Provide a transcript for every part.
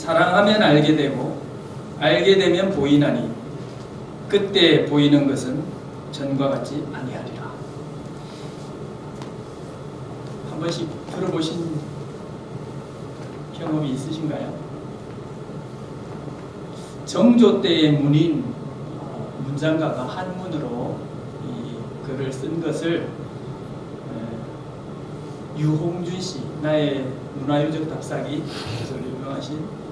사랑하면 알게 되고 알게 되면 보이나니 그때 보이는 것은 전과 같지 아니하리라. 한 번씩 들어보신 경험이 있으신가요? 정조 때의 문인 문장가가 한문으로 이 글을 쓴 것을 유홍준 씨, 나의 문화유적 답사기 에서 유명하신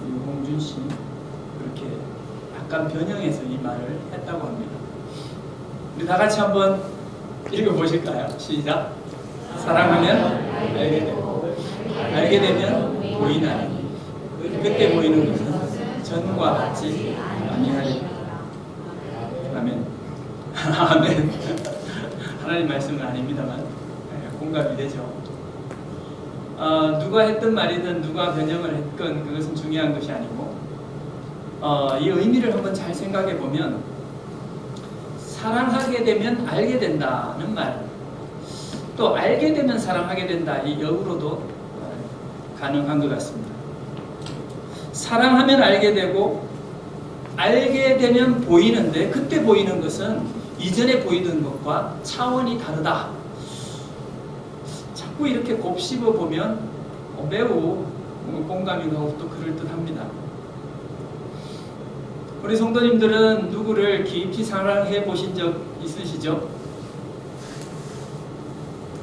유홍준 씨, 그렇게 약간 변형해서 이 말을 했다고 합니다. 우리 다 같이 한번 읽어보실까요? 시작. 사랑하면 알게 되고 알게 되면 보이나니 그때 보이는 것은 전과 같지 아니하리라. 아멘. 아멘. 하나님 말씀은 아닙니다만 공감이 되죠. 누가 했던 말이든 누가 변형을 했건 그것은 중요한 것이 아니고 이 의미를 한번 잘 생각해 보면 사랑하게 되면 알게 된다는 말, 또 알게 되면 사랑하게 된다, 이 역으로도 가능한 것 같습니다. 사랑하면 알게 되고 알게 되면 보이는데 그때 보이는 것은 이전에 보이던 것과 차원이 다르다. 자꾸 이렇게 곱씹어 보면 매우 공감이 가고 또 그럴듯합니다. 우리 성도님들은 누구를 깊이 사랑해 보신 적 있으시죠?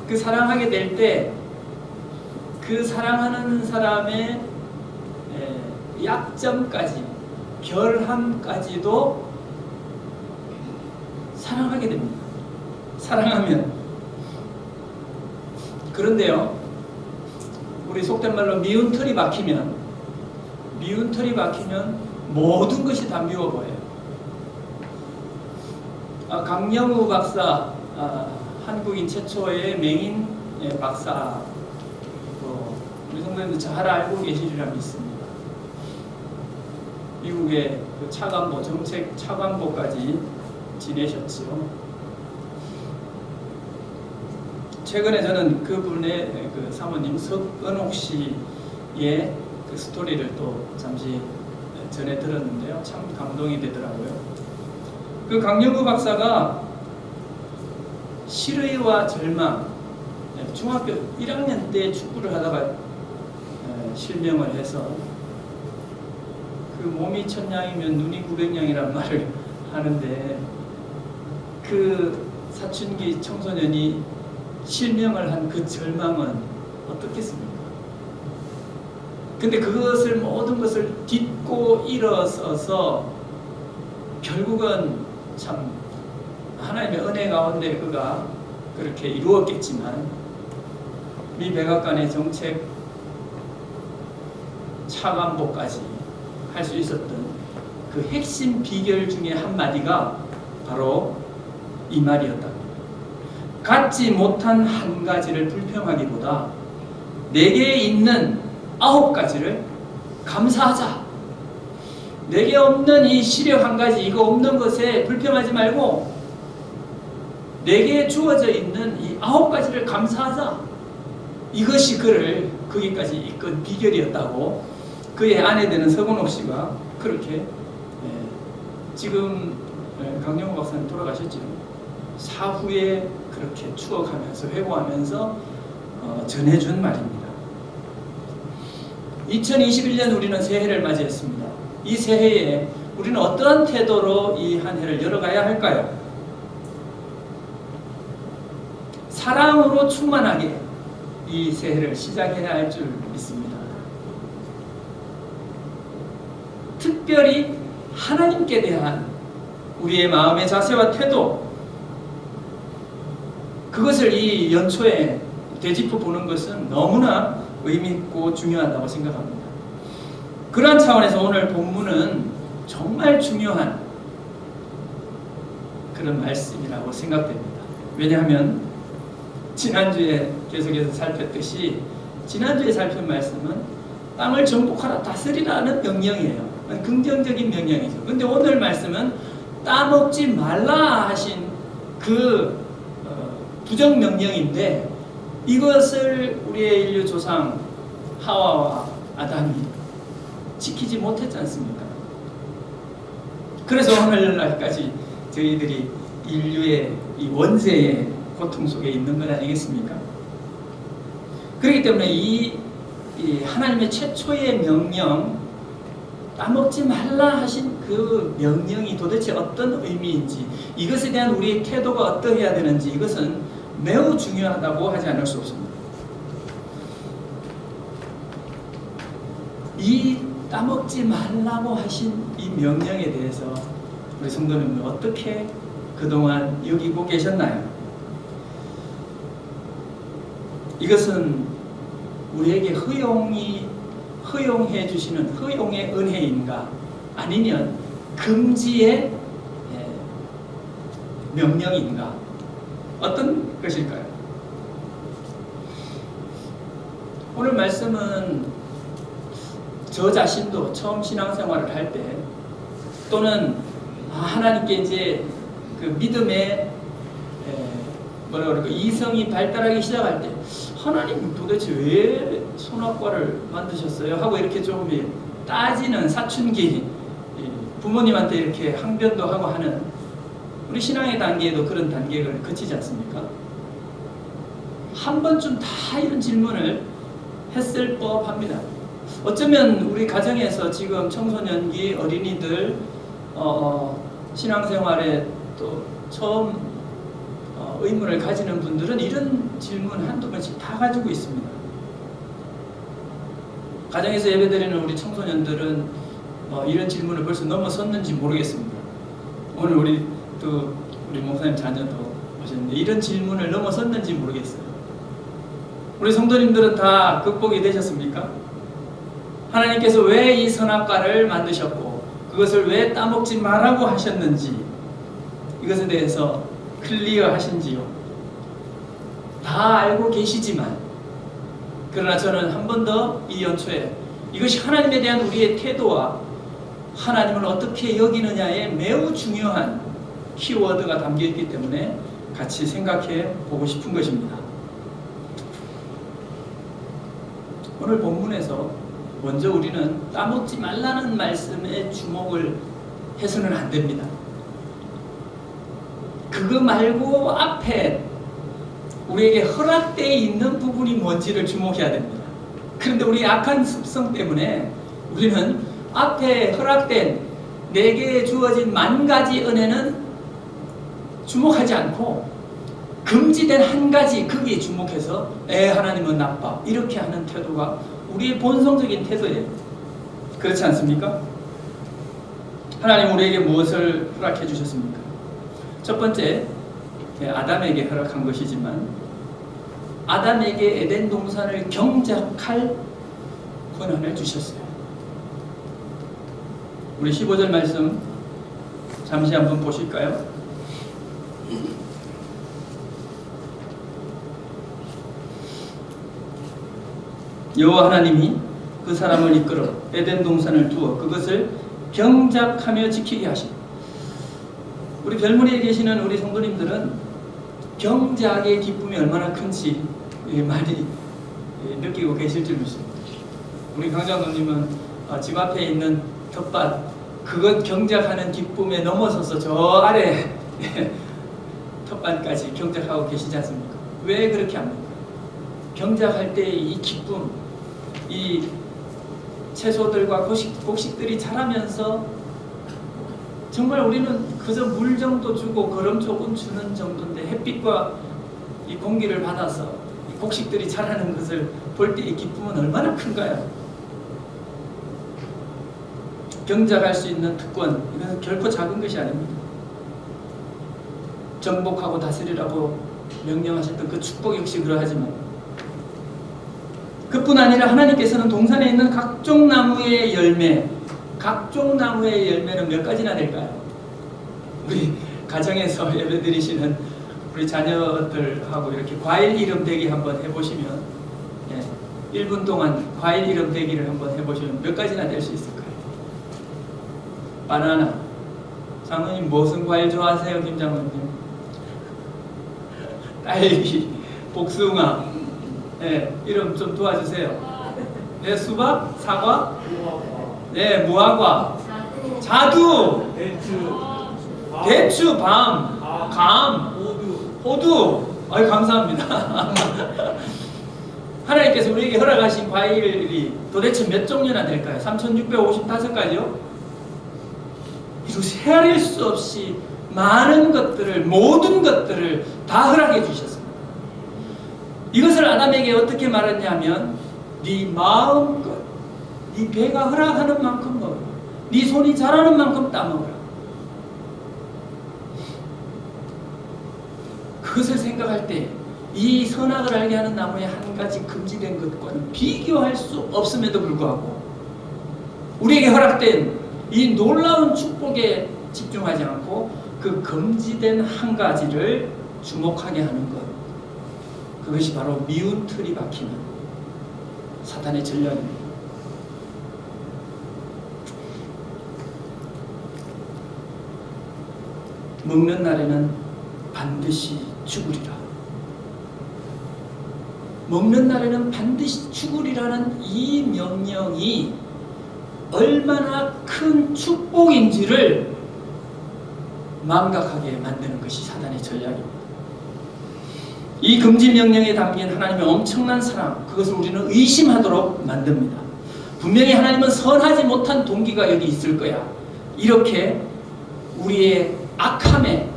그 사랑하게 될 때 그 사랑하는 사람의 약점까지, 결함까지도 사랑하게 됩니다. 사랑하면. 그런데요, 우리 속된 말로 미운 털이 박히면 모든 것이 다 미워 보여요. 강영우 박사, 한국인 최초의 맹인 박사, 우리 성도님들 잘 알고 계시리라 믿습니다. 미국의 그 차관보, 정책 차관보까지 지내셨지요. 최근에 저는 그분의 그 사모님 석은옥 씨의 그 스토리를 또 잠시 전에 들었는데요. 참 감동이 되더라고요. 그 강영구 박사가 실의와 절망, 중학교 1학년 때 축구를 하다가 실명을 해서 그 몸이 천냥이면 눈이 900냥이란 말을 하는데 그 사춘기 청소년이 실명을 한 그 절망은 어떻겠습니까? 근데 그것을 모든 것을 딛고 일어서서 결국은 참 하나님의 은혜 가운데 그가 그렇게 이루었겠지만 미 백악관의 정책 차관보까지 할 수 있었던 그 핵심 비결 중에 한마디가 바로 이 말이었다. 갖지 못한 한 가지를 불평하기보다 내게 있는 9가지를 감사하자. 내게 없는 이 시력 한 가지, 이거 없는 것에 불평하지 말고 내게 주어져 있는 이 9가지를 감사하자. 이것이 그를 거기까지 이끈 비결이었다고 그의 아내 되는 서건옥 씨가 그렇게 지금 강영호 박사님 돌아가셨죠. 사후에 그렇게 추억하면서 회고하면서 전해준 말입니다. 2021년 우리는 새해를 맞이했습니다. 이 새해에 우리는 어떠한 태도로 이 한 해를 열어가야 할까요? 사랑으로 충만하게 이 새해를 시작해야 할 줄 믿습니다. 특별히 하나님께 대한 우리의 마음의 자세와 태도, 그것을 이 연초에 되짚어 보는 것은 너무나 의미 있고 중요하다고 생각합니다. 그러한 차원에서 오늘 본문은 정말 중요한 그런 말씀이라고 생각됩니다. 왜냐하면 지난주에 계속해서 살폈듯이 지난주에 살핀 말씀은 땅을 정복하라, 다스리라는 명령이에요. 긍정적인 명령이죠. 근데 오늘 말씀은 따먹지 말라 하신 그 부정 명령인데 이것을 우리의 인류 조상 하와와 아담이 지키지 못했지 않습니까? 그래서 오늘날까지 저희들이 인류의 이 원죄의 고통 속에 있는 것 아니겠습니까? 그렇기 때문에 이 하나님의 최초의 명령, 따먹지 말라 하신 그 명령이 도대체 어떤 의미인지, 이것에 대한 우리의 태도가 어떠해야 되는지, 이것은 매우 중요하다고 하지 않을 수 없습니다. 이 따먹지 말라고 하신 이 명령에 대해서 우리 성도님들 어떻게 그동안 여기고 계셨나요? 이것은 우리에게 허용해 주시는 허용의 은혜인가, 아니면 금지의 명령인가, 어떤 것일까요? 오늘 말씀은 저 자신도 처음 신앙생활을 할 때, 또는 하나님께 이제 그 믿음의 이성이 발달하기 시작할 때, 하나님 도대체 왜 선악과를 만드셨어요? 하고 이렇게 좀 따지는 사춘기, 부모님한테 이렇게 항변도 하고 하는 우리 신앙의 단계에도 그런 단계를 거치지 않습니까? 한 번쯤 다 이런 질문을 했을 법합니다. 어쩌면 우리 가정에서 지금 청소년기 어린이들 신앙생활에 또 처음 의문을 가지는 분들은 이런 질문 한두 번씩 다 가지고 있습니다. 가정에서 예배드리는 우리 청소년들은 이런 질문을 벌써 넘어섰는지 모르겠습니다. 오늘 우리 목사님 자녀도 오셨는데 이런 질문을 넘어섰는지 모르겠어요. 우리 성도님들은 다 극복이 되셨습니까? 하나님께서 왜 이 선악과를 만드셨고 그것을 왜 따먹지 말라고 하셨는지, 이것에 대해서 클리어 하신지요? 다 알고 계시지만, 그러나 저는 한 번 더 이 연초에 이것이 하나님에 대한 우리의 태도와 하나님을 어떻게 여기느냐에 매우 중요한 키워드가 담겨있기 때문에 같이 생각해 보고 싶은 것입니다. 오늘 본문에서 먼저 우리는 따먹지 말라는 말씀에 주목을 해서는 안 됩니다. 그거 말고 앞에 우리에게 허락되어 있는 부분이 뭔지를 주목해야 됩니다. 그런데 우리 악한 습성 때문에 우리는 앞에 허락된 내게 주어진 10,000가지 은혜는 주목하지 않고 금지된 한 가지 거기에 주목해서 하나님은 나빠, 이렇게 하는 태도가 우리의 본성적인 태도예요. 그렇지 않습니까? 하나님 우리에게 무엇을 허락해 주셨습니까? 첫 번째, 아담에게 허락한 것이지만 아담에게 에덴 동산을 경작할 권한을 주셨어요. 우리 15절 말씀 잠시 한번 보실까요? 여호와 하나님이 그 사람을 이끌어 에덴 동산을 두어 그것을 경작하며 지키게 하시고, 우리 별무리에 계시는 우리 성도님들은 경작의 기쁨이 얼마나 큰지 많이 느끼고 계실 줄 믿습니다. 우리 강장로님은 집 앞에 있는 텃밭, 그것 경작하는 기쁨에 넘어서서 저 아래 텃밭까지 경작하고 계시지 않습니까? 왜 그렇게 합니까? 경작할 때 이 기쁨, 이 채소들과 곡식들이 자라면서 정말 우리는 그저 물 정도 주고 거름 조금 주는 정도인데, 햇빛과 이 공기를 받아서 이 곡식들이 자라는 것을 볼 때 이 기쁨은 얼마나 큰가요? 경작할 수 있는 특권, 이것은 결코 작은 것이 아닙니다. 정복하고 다스리라고 명령하셨던 그 축복 역시 그러하지만, 그뿐 아니라 하나님께서는 동산에 있는 각종 나무의 열매는 몇 가지나 될까요? 우리 가정에서 예배드리시는 우리 자녀들하고 이렇게 과일 이름 대기 한번 해보시면, 1분 동안 과일 이름 대기를 한번 해보시면 몇 가지나 될 수 있을까요? 바나나. 장로님 무슨 과일 좋아하세요? 김장로님? 딸기, 복숭아. 이름 좀 도와주세요. 수박, 사과, 네, 무화과, 자두, 대추, 밤, 감, 호두. 아유, 감사합니다. 하나님께서 우리에게 허락하신 과일이 도대체 몇 종류나 될까요? 3,655가지요? 이루 헤아릴 수 없이 많은 것들을, 모든 것들을 다 허락해 주셨습니다. 이것을 아담에게 어떻게 말했냐면, 네 마음껏, 네 배가 허락하는 만큼 먹어라. 네 손이 자라는 만큼 따먹어라. 그것을 생각할 때 이 선악을 알게 하는 나무의 한 가지 금지된 것과는 비교할 수 없음에도 불구하고 우리에게 허락된 이 놀라운 축복에 집중하지 않고 그 금지된 한 가지를 주목하게 하는 것, 그것이 바로 미운 틀이 박히는 사탄의 전략입니다. 먹는 날에는 반드시 죽으리라. 먹는 날에는 반드시 죽으리라는 이 명령이 얼마나 큰 축복인지를 망각하게 만드는 것이 사단의 전략입니다. 이 금지 명령에 담긴 하나님의 엄청난 사랑, 그것을 우리는 의심하도록 만듭니다. 분명히 하나님은 선하지 못한 동기가 여기 있을 거야. 이렇게 우리의 악함에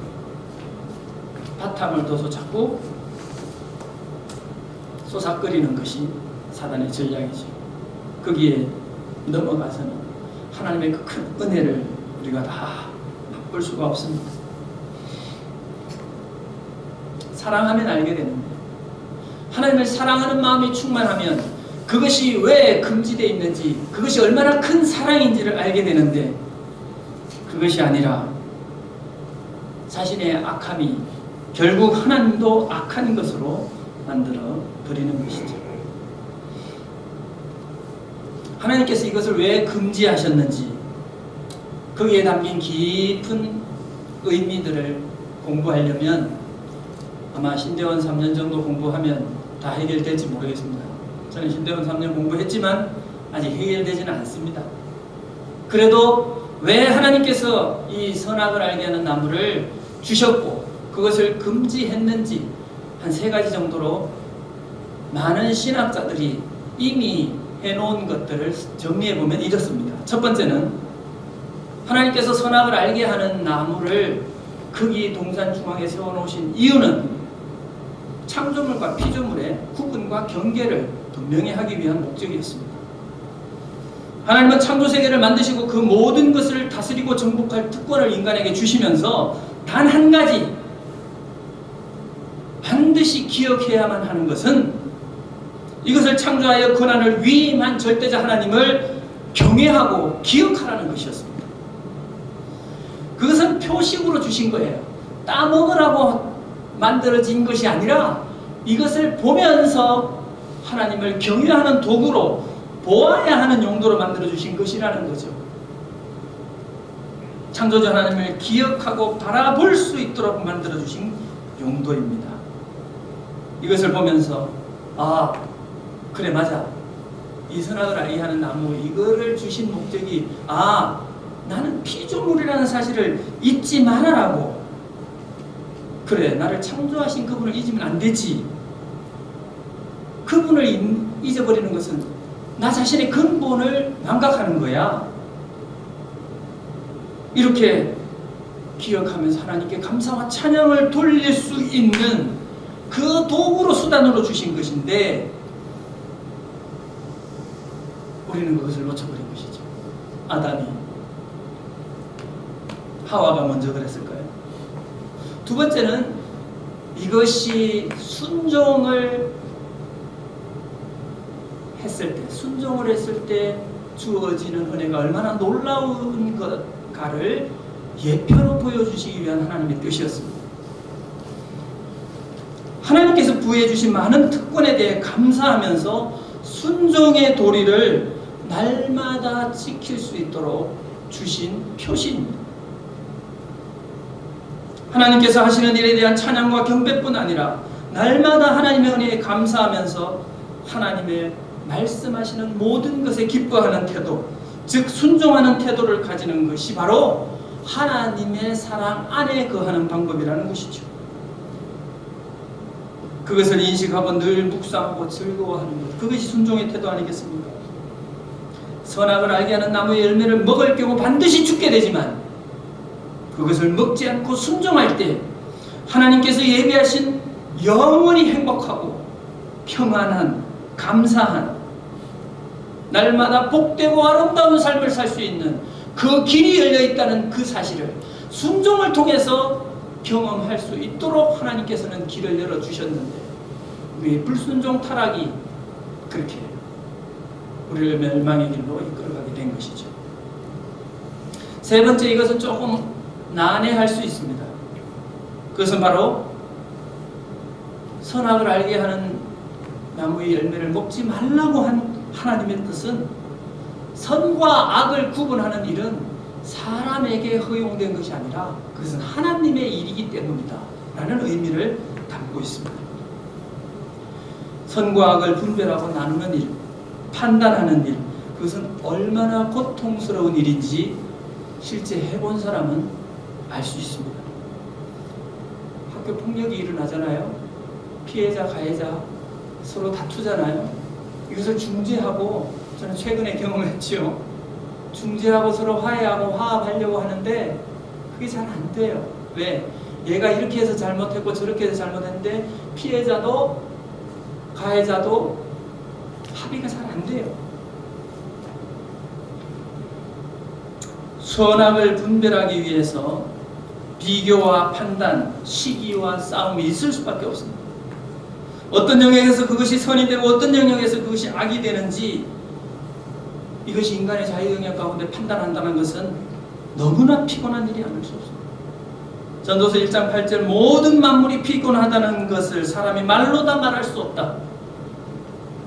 바탕을 둬서 자꾸 쏘삭거리는 것이 사단의 전략이죠. 거기에 넘어가서는 하나님의 그 큰 은혜를 우리가 다 맛볼 수가 없습니다. 사랑하면 알게 되는데, 하나님을 사랑하는 마음이 충만하면 그것이 왜 금지되어 있는지, 그것이 얼마나 큰 사랑인지를 알게 되는데, 그것이 아니라 자신의 악함이 결국 하나님도 악한 것으로 만들어 버리는 것이죠. 하나님께서 이것을 왜 금지하셨는지, 거기에 담긴 깊은 의미들을 공부하려면 아마 신대원 3년 정도 공부하면 다 해결될지 모르겠습니다. 저는 신대원 3년 공부했지만 아직 해결되지는 않습니다. 그래도 왜 하나님께서 이 선악을 알게 하는 나무를 주셨고 그것을 금지했는지 한 3가지 정도로 많은 신학자들이 이미 해놓은 것들을 정리해보면 이렇습니다. 첫 번째는 하나님께서 선악을 알게 하는 나무를 거기 동산 중앙에 세워놓으신 이유는 창조물과 피조물의 구분과 경계를 분명히 하기 위한 목적이었습니다. 하나님은 창조세계를 만드시고 그 모든 것을 다스리고 정복할 특권을 인간에게 주시면서 단 한 가지 반드시 기억해야만 하는 것은 이것을 창조하여 권한을 위임한 절대자 하나님을 경외하고 기억하라는 것이었습니다. 그것은 표식으로 주신 거예요. 따먹으라고 만들어진 것이 아니라 이것을 보면서 하나님을 경외하는 도구로 보아야 하는 용도로 만들어주신 것이라는 거죠. 창조주 하나님을 기억하고 바라볼 수 있도록 만들어주신 용도입니다. 이것을 보면서 아, 그래 맞아. 이 선악을 알게 하는 나무 이거를 주신 목적이 나는 피조물이라는 사실을 잊지 말아라고. 그래, 나를 창조하신 그분을 잊으면 안 되지. 그분을 잊어버리는 것은 나 자신의 근본을 망각하는 거야. 이렇게 기억하면서 하나님께 감사와 찬양을 돌릴 수 있는 그 도구로 수단으로 주신 것인데 우리는 그것을 놓쳐버린 것이죠. 아담이 하와가 먼저 그랬을까요? 두 번째는 이것이 순종을 했을 때 주어지는 은혜가 얼마나 놀라운 것가를 예표로 보여주시기 위한 하나님의 뜻이었습니다. 하나님께서 부여해 주신 많은 특권에 대해 감사하면서 순종의 도리를 날마다 지킬 수 있도록 주신 표시입니다. 하나님께서 하시는 일에 대한 찬양과 경배뿐 아니라 날마다 하나님의 은혜에 감사하면서 하나님의 말씀하시는 모든 것에 기뻐하는 태도, 즉 순종하는 태도를 가지는 것이 바로 하나님의 사랑 안에 거하는 방법이라는 것이죠. 그것을 인식하고 늘 묵상하고 즐거워하는 것, 그것이 순종의 태도 아니겠습니까? 선악을 알게 하는 나무의 열매를 먹을 경우 반드시 죽게 되지만 그것을 먹지 않고 순종할 때 하나님께서 예비하신 영원히 행복하고 평안한, 감사한, 날마다 복되고 아름다운 삶을 살 수 있는 그 길이 열려있다는 그 사실을 순종을 통해서 경험할 수 있도록 하나님께서는 길을 열어주셨는데 우리의 불순종 타락이 그렇게 우리를 멸망의 길로 이끌어가게 된 것이죠. 세 번째, 이것은 조금 난해할 수 있습니다. 그것은 바로 선악을 알게 하는 나무의 열매를 먹지 말라고 한 하나님의 뜻은 선과 악을 구분하는 일은 사람에게 허용된 것이 아니라 그것은 하나님의 일이기 때문이다 라는 의미를 담고 있습니다. 선과 악을 분별하고 나누는 일, 판단하는 일, 그것은 얼마나 고통스러운 일인지 실제 해본 사람은 알 수 있습니다. 학교 폭력이 일어나잖아요. 피해자, 가해자 서로 다투잖아요. 이것을 중재하고, 저는 최근에 경험했지요. 중재하고 서로 화해하고 화합하려고 하는데 그게 잘 안 돼요. 왜? 얘가 이렇게 해서 잘못했고 저렇게 해서 잘못했는데 피해자도 가해자도 합의가 잘 안 돼요. 선악을 분별하기 위해서 비교와 판단, 시기와 싸움이 있을 수밖에 없습니다. 어떤 영역에서 그것이 선이 되고 어떤 영역에서 그것이 악이 되는지, 이것이 인간의 자유 영역 가운데 판단한다는 것은 너무나 피곤한 일이 아닐 수 없습니다. 전도서 1장 8절, 모든 만물이 피곤하다는 것을 사람이 말로 다 말할 수 없다.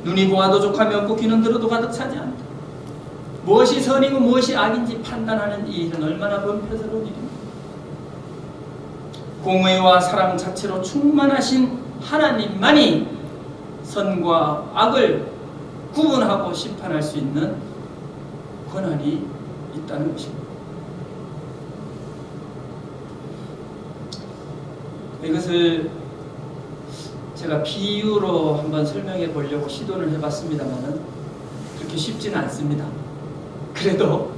눈이 보아도 족함이 없고 귀는 들어도 가득 차지 않다. 무엇이 선이고 무엇이 악인지 판단하는 이 일은 얼마나 번패스러운 일입니다. 공의와 사랑 자체로 충만하신 하나님만이 선과 악을 구분하고 심판할 수 있는 권한이 있다는 것입니다. 이것을 제가 비유로 한번 설명해 보려고 시도를 해봤습니다만 그렇게 쉽지는 않습니다. 그래도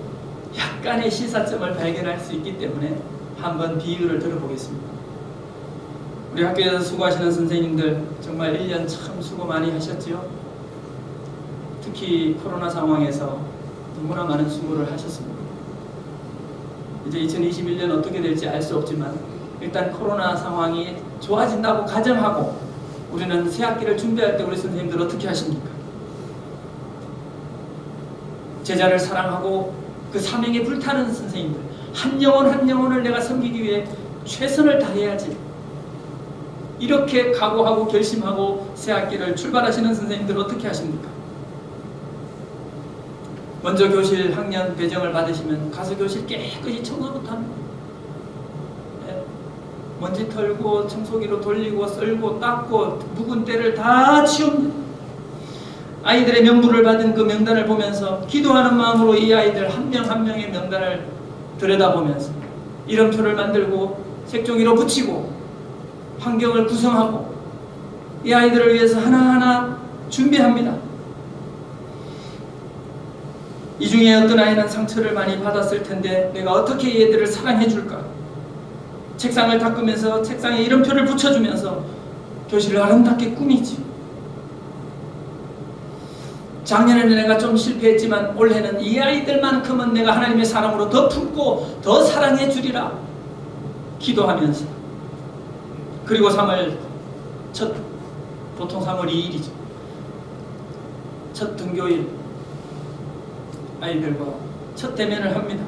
약간의 시사점을 발견할 수 있기 때문에 한번 비유를 들어보겠습니다. 우리 학교에서 수고하시는 선생님들 정말 1년 참 수고 많이 하셨지요. 특히 코로나 상황에서 너무나 많은 수고를 하셨습니다. 이제 2021년 어떻게 될지 알 수 없지만 일단 코로나 상황이 좋아진다고 가정하고 우리는 새 학기를 준비할 때 우리 선생님들 어떻게 하십니까? 제자를 사랑하고 그 사명에 불타는 선생님들, 한 영혼 한 영혼을 내가 섬기기 위해 최선을 다해야지, 이렇게 각오하고 결심하고 새 학기를 출발하시는 선생님들 어떻게 하십니까? 먼저 교실 학년 배정을 받으시면 가서 교실 깨끗이 청소부터 합니다. 먼지 털고 청소기로 돌리고 썰고 닦고 묵은 때를 다 치웁니다. 아이들의 명부를 받은 그 명단을 보면서 기도하는 마음으로 이 아이들 한 명 한 명의 명단을 들여다보면서 이름표를 만들고 색종이로 붙이고 환경을 구성하고 이 아이들을 위해서 하나하나 준비합니다. 이 중에 어떤 아이는 상처를 많이 받았을 텐데 내가 어떻게 얘들을 사랑해 줄까? 책상을 닦으면서 책상에 이름표를 붙여주면서 교실을 아름답게 꾸미지. 작년에는 내가 좀 실패했지만 올해는 이 아이들만큼은 내가 하나님의 사랑으로 더 품고 더 사랑해 주리라 기도하면서, 그리고 3월 보통 3월 2일이죠. 첫 등교일 아이들과 첫 대면을 합니다.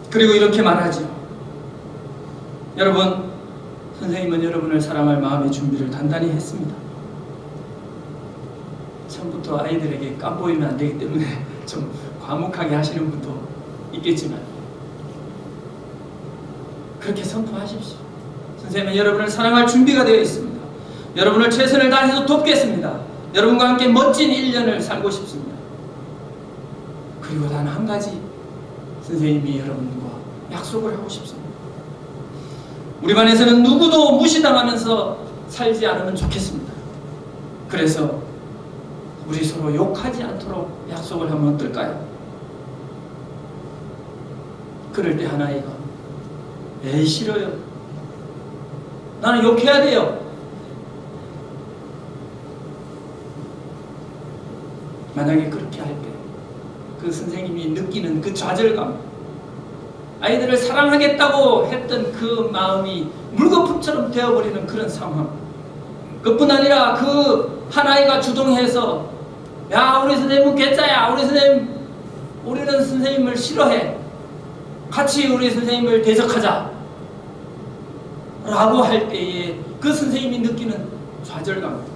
그리고 이렇게 말하죠. 여러분, 선생님은 여러분을 사랑할 마음의 준비를 단단히 했습니다. 처음부터 아이들에게 깜보이면 안 되기 때문에 좀 과묵하게 하시는 분도 있겠지만 그렇게 선포하십시오. 선생님은 여러분을 사랑할 준비가 되어 있습니다. 여러분을 최선을 다해서 돕겠습니다. 여러분과 함께 멋진 1년을 살고 싶습니다. 그리고 단 한 가지 선생님이 여러분과 약속을 하고 싶습니다. 우리 반에서는 누구도 무시당하면서 살지 않으면 좋겠습니다. 그래서 우리 서로 욕하지 않도록 약속을 하면 어떨까요? 그럴 때 하나이가 에이 싫어요. 나는 욕해야 돼요. 만약에 그렇게 할 때 그 선생님이 느끼는 그 좌절감, 아이들을 사랑하겠다고 했던 그 마음이 물거품처럼 되어버리는 그런 상황, 그뿐 아니라 그 하나이가 주동해서 야 우리 선생님은 괴짜야, 우리는 선생님을 싫어해, 같이 우리 선생님을 대적하자 라고 할 때에 그 선생님이 느끼는 좌절감,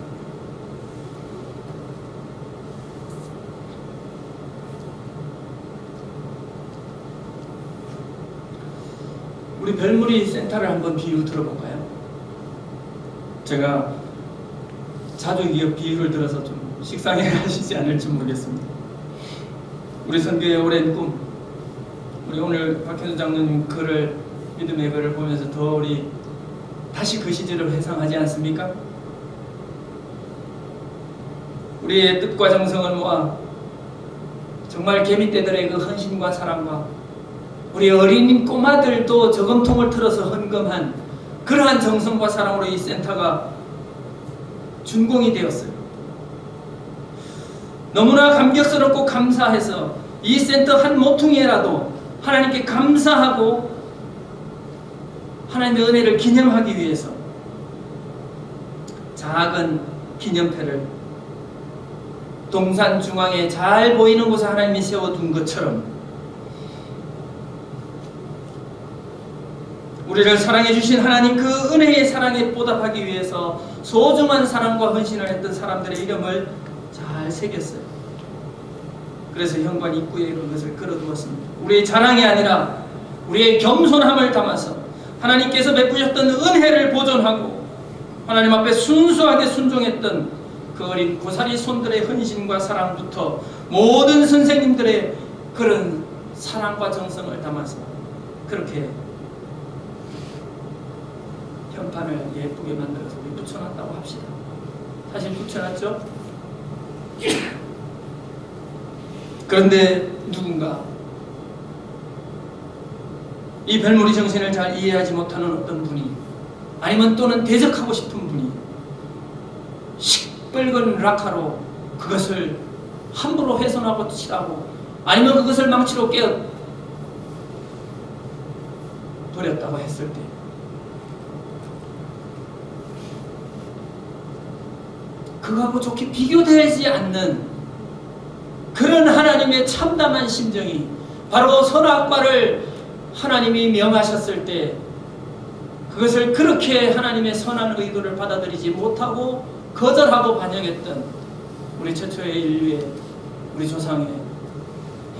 우리 별무리 센터를 한번 비유 들어볼까요? 제가 자주 이 비유를 들어서 좀 식상해 하시지 않을지 모르겠습니다. 우리 선교의 오랜 꿈, 우리 오늘 박현수 장로님 글을, 믿음의 글을 보면서 더 우리 다시 그 시절을 회상하지 않습니까? 우리의 뜻과 정성을 모아 정말 개미떼들의 그 헌신과 사랑과 우리 어린 꼬마들도 저금통을 틀어서 헌금한 그러한 정성과 사랑으로 이 센터가 준공이 되었어요. 너무나 감격스럽고 감사해서 이 센터 한 모퉁이라도 하나님께 감사하고 하나님의 은혜를 기념하기 위해서 작은 기념패를 동산 중앙에 잘 보이는 곳에 하나님이 세워둔 것처럼 우리를 사랑해 주신 하나님 그 은혜의 사랑에 보답하기 위해서 소중한 사랑과 헌신을 했던 사람들의 이름을 잘 새겼어요. 그래서 현관 입구에 이런 것을 걸어두었습니다. 우리의 자랑이 아니라 우리의 겸손함을 담아서 하나님께서 베푸셨던 은혜를 보존하고 하나님 앞에 순수하게 순종했던 그 어린 고사리 손들의 헌신과 사랑부터 모든 선생님들의 그런 사랑과 정성을 담아서 그렇게 현판을 예쁘게 만들어서 우리 붙여놨다고 합시다. 사실 붙여놨죠? 그런데 누군가 이 별무리 정신을 잘 이해하지 못하는 어떤 분이, 아니면 또는 대적하고 싶은 분이 시뻘건 락카로 그것을 함부로 훼손하고 칠하고, 아니면 그것을 망치로 깨어 버렸다고 했을 때 그거하고 좋게 비교되지 않는 그런 하나님의 참담한 심정이 바로 선악과를 하나님이 명하셨을 때 그것을 그렇게 하나님의 선한 의도를 받아들이지 못하고 거절하고 반역했던 우리 최초의 인류의 우리 조상의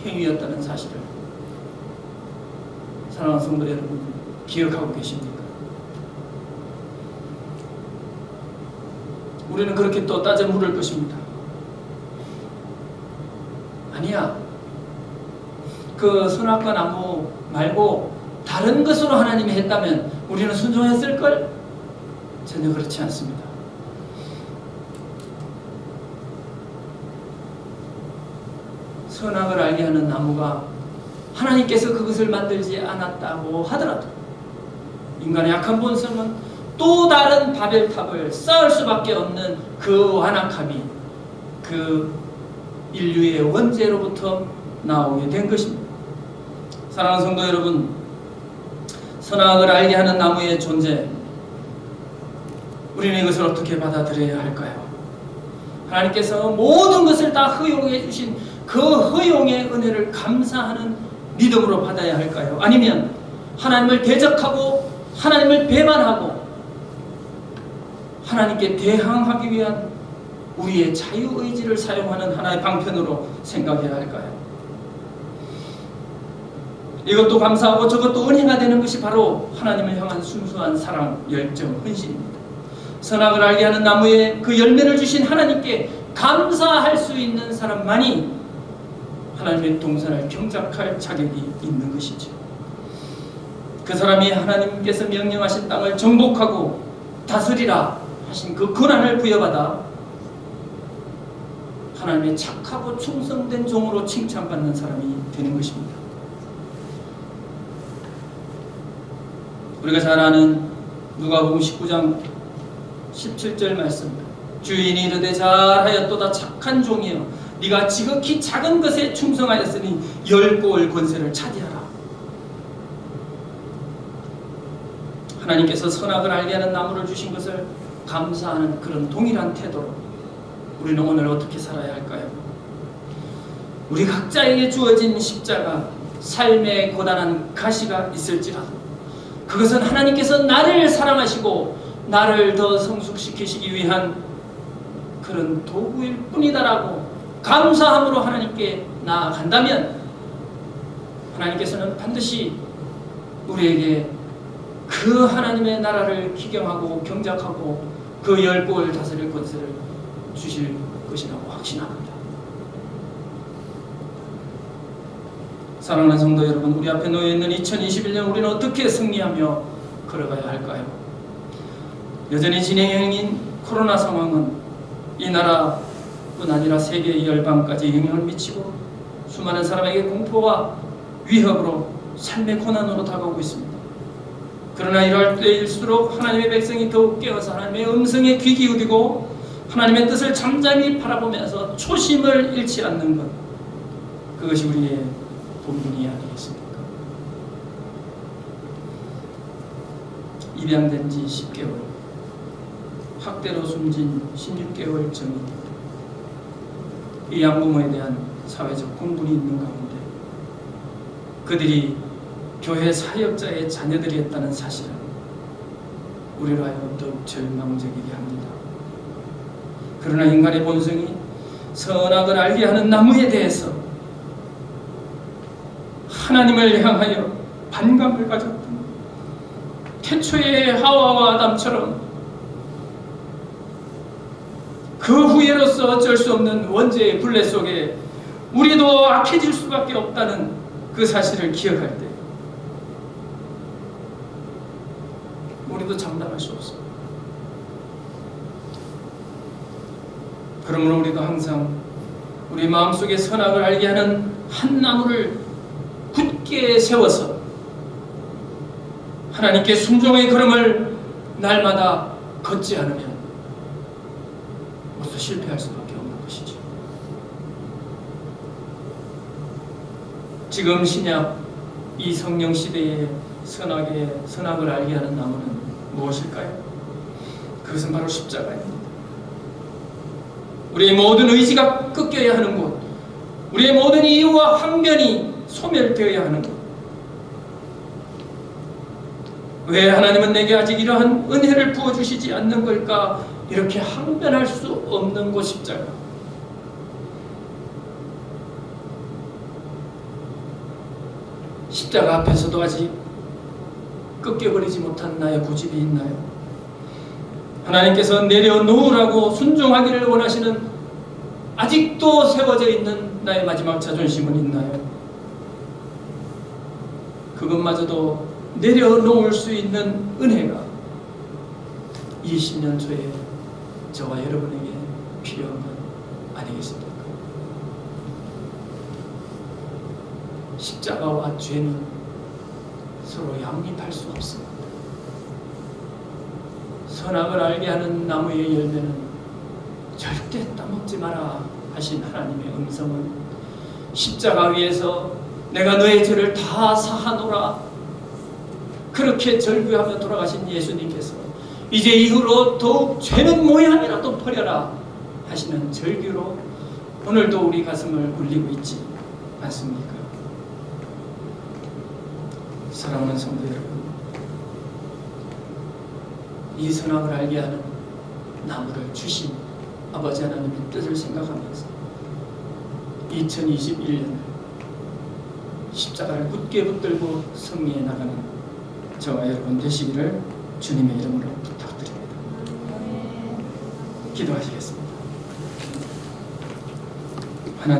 행위였다는 사실을 사랑하는 성도 여러분 기억하고 계십니까? 우리는 그렇게 또 따져 물을 것입니다. 아니야, 그 선악과 나무 말고 다른 것으로 하나님이 했다면 우리는 순종했을걸? 전혀 그렇지 않습니다. 선악을 알게 하는 나무가 하나님께서 그것을 만들지 않았다고 하더라도 인간의 약한 본성은 또 다른 바벨탑을 쌓을 수밖에 없는 그 완악함이 그 인류의 원죄로부터 나오게 된 것입니다. 사랑하는 성도 여러분, 선악을 알게 하는 나무의 존재, 우리는 이것을 어떻게 받아들여야 할까요? 하나님께서 모든 것을 다 허용해 주신 그 허용의 은혜를 감사하는 믿음으로 받아야 할까요? 아니면 하나님을 대적하고 하나님을 배반하고 하나님께 대항하기 위한 우리의 자유의지를 사용하는 하나의 방편으로 생각해야 할까요? 이것도 감사하고 저것도 은혜가 되는 것이 바로 하나님을 향한 순수한 사랑, 열정, 헌신입니다. 선악을 알게 하는 나무에 그 열매를 주신 하나님께 감사할 수 있는 사람만이 하나님의 동산을 경작할 자격이 있는 것이죠. 그 사람이 하나님께서 명령하신 땅을 정복하고 다스리라 하신 그 권한을 부여받아 하나님의 착하고 충성된 종으로 칭찬받는 사람이 되는 것입니다. 우리가 잘 아는 누가복음 19장 17절 말씀, 주인이 이르되 잘하였도다 착한 종이여 네가 지극히 작은 것에 충성하였으니 10고을 권세를 차지하라. 하나님께서 선악을 알게 하는 나무를 주신 것을 감사하는 그런 동일한 태도로 우리는 오늘 어떻게 살아야 할까요? 우리 각자에게 주어진 십자가, 삶의 고단한 가시가 있을지라도 그것은 하나님께서 나를 사랑하시고 나를 더 성숙시키시기 위한 그런 도구일 뿐이다라고 감사함으로 하나님께 나아간다면 하나님께서는 반드시 우리에게 그 하나님의 나라를 기경하고 경작하고 그 10고을 다스릴 권세를 주실 것이라고 확신합니다. 사랑하는 성도 여러분, 우리 앞에 놓여있는 2021년 우리는 어떻게 승리하며 걸어가야 할까요? 여전히 진행형인 코로나 상황은 이 나라뿐 아니라 세계 열방까지 영향을 미치고 수많은 사람에게 공포와 위협으로 삶의 고난으로 다가오고 있습니다. 그러나 이럴 때일수록 하나님의 백성이 더욱 깨어서 하나님의 음성에 귀 기울이고 하나님의 뜻을 잠잠히 바라보면서 초심을 잃지 않는 것, 그것이 우리의 본분이 아니겠습니까? 입양된 지 10개월, 학대로 숨진 16개월 전입니다. 이 양부모에 대한 사회적 공분이 있는 가운데 그들이 교회 사역자의 자녀들이었다는 사실은 우리로 하여금 더욱 절망적이게 합니다. 그러나 인간의 본성이 선악을 알게 하는 나무에 대해서 하나님을 향하여 반감을 가졌던 태초의 하와와 아담처럼 그 후예로서 어쩔 수 없는 원죄의 굴레 속에 우리도 악해질 수밖에 없다는 그 사실을 기억할 때 우리도 장담할 수 없습니다. 그러므로 우리도 항상 우리 마음속에 선악을 알게 하는 한 나무를 굳게 세워서 하나님께 순종의 걸음을 날마다 걷지 않으면 모두 실패할 수밖에 없는 것이죠. 지금 신약 이 성령 시대의 선악을 알게 하는 나무는 무엇일까요? 그것은 바로 십자가입니다. 우리의 모든 의지가 꺾여야 하는 곳, 우리의 모든 이유와 항변이 소멸되어야 하는 것. 왜 하나님은 내게 아직 이러한 은혜를 부어주시지 않는 걸까? 이렇게 항변할 수 없는 곳 십자가. 십자가 앞에서도 아직 꺾여버리지 못한 나의 고집이 있나요? 하나님께서 내려놓으라고 순종하기를 원하시는 아직도 세워져 있는 나의 마지막 자존심은 있나요? 그것마저도 내려놓을 수 있는 은혜가 20년 초에 저와 여러분에게 필요한 것 아니겠습니까? 십자가와 죄는 서로 양립할 수 없습니다. 선악을 알게 하는 나무의 열매는 절대 따먹지 마라 하신 하나님의 음성은 십자가 위에서 내가 너의 죄를 다 사하노라 그렇게 절규하며 돌아가신 예수님께서 이제 이후로 더욱 죄는 모양이라도 버려라 하시는 절규로 오늘도 우리 가슴을 울리고 있지 않습니까? 사랑하는 성도 여러분, 이 선악을 알게 하는 나무를 주신 아버지 하나님의 뜻을 생각하면서 2021년을 십자가를 굳게 붙들고 승리해 나가는 저와 여러분 되시기를 주님의 이름으로 부탁드립니다. 기도하시겠습니다.